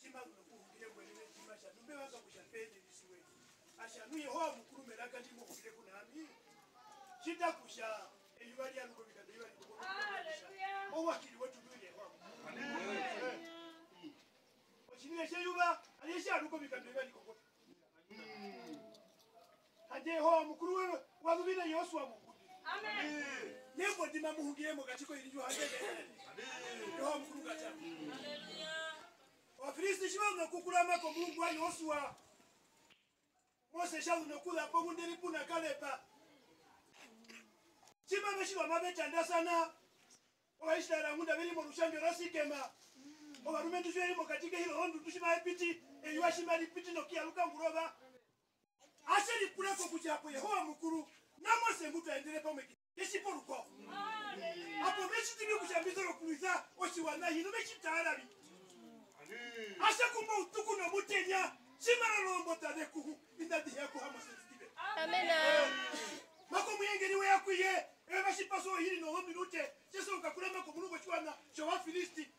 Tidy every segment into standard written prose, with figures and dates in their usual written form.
Shima kukuhungile kwelele chimasha. Numbe wanga kushapende visiwe. Asha nuye hoa mkuru melaka ndimo kufile kunami. Shida kusha. Eyubali ya nuko vikado yuwa niko. Hallelujah. Owa kili wetu nuye hoa. Hallelujah. Ochinile sheyuba. Aliyesha nuko vikado yuwa niko. Haje hoa mkuru wewe. Wazubina Yosua mkuru. Amen. Yebo dima muhungile mo kachiko ilijua haje. Hoa mkuru kacha. Hallelujah. Wafilisti shibanga kukulama ko Mungu wa Yosua. Mose shawu nokula po mundeli puna Kalepa. Chima meshilo mabeta ndasana. Waisha munda bili mo rushange rasikema. Obarume tushwe mo katika hilo hondu tushima epiti eyuashima lipiti no kialuka nguroba. Aseli kule ko kujapo Yehova mukuru na Mose mtu aendelee pamwe. Yesipo ruko. Hapo mechi tibi kushambiza rokuliza oshiwana hino mechi taarabi. Asha kumba utuku na mutenya simana lombo tadeku indadi yako hama sensitive. Amen. Mako muyengeni we yakwiye ebashi paso hili no homi nute sesa ukakulama ko mulungu chwana cyo wa Filisti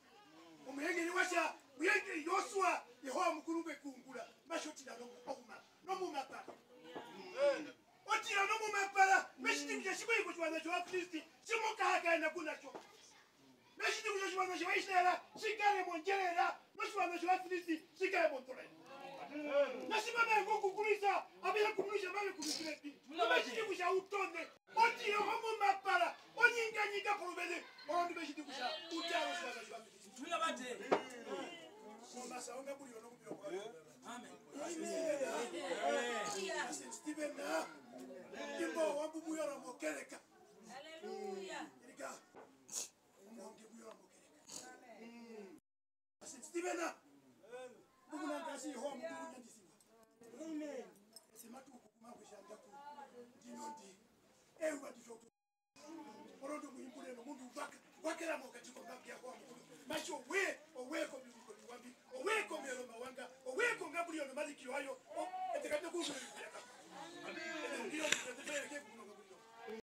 umuyengeni washa muyengeni Yosua Yehova mukuru be kungula mashoti na no mu mapa. Otira no mu mapa meshiti kujashiko iko chwana cyo wa Filisti simoka haka na kuna cyo meshiti kujashwana cyo wa Israela shikare monjerera mashwana cyo wa Filisti shikare montore. Nasima bango kukulisa abira kumulisha bale kumisileti meshiti kusha utone otira no mapa onyinga probele ondo meshiti kusha utaro cyo wa Filisti tula bate masa onga buli ono kubyo kwa amen Steven na kimbo wambu muyora mokeleka haleluya ilika umonge muyora mokeleka amen Steven na Mungu na ngasi ho Mungu nyandisiwa amen sematu kukuma kushanda ku dinondi ewa difyoto orondo muhimbule no mundu baka wakera mo katiko mbaki ya kwa Mungu macho we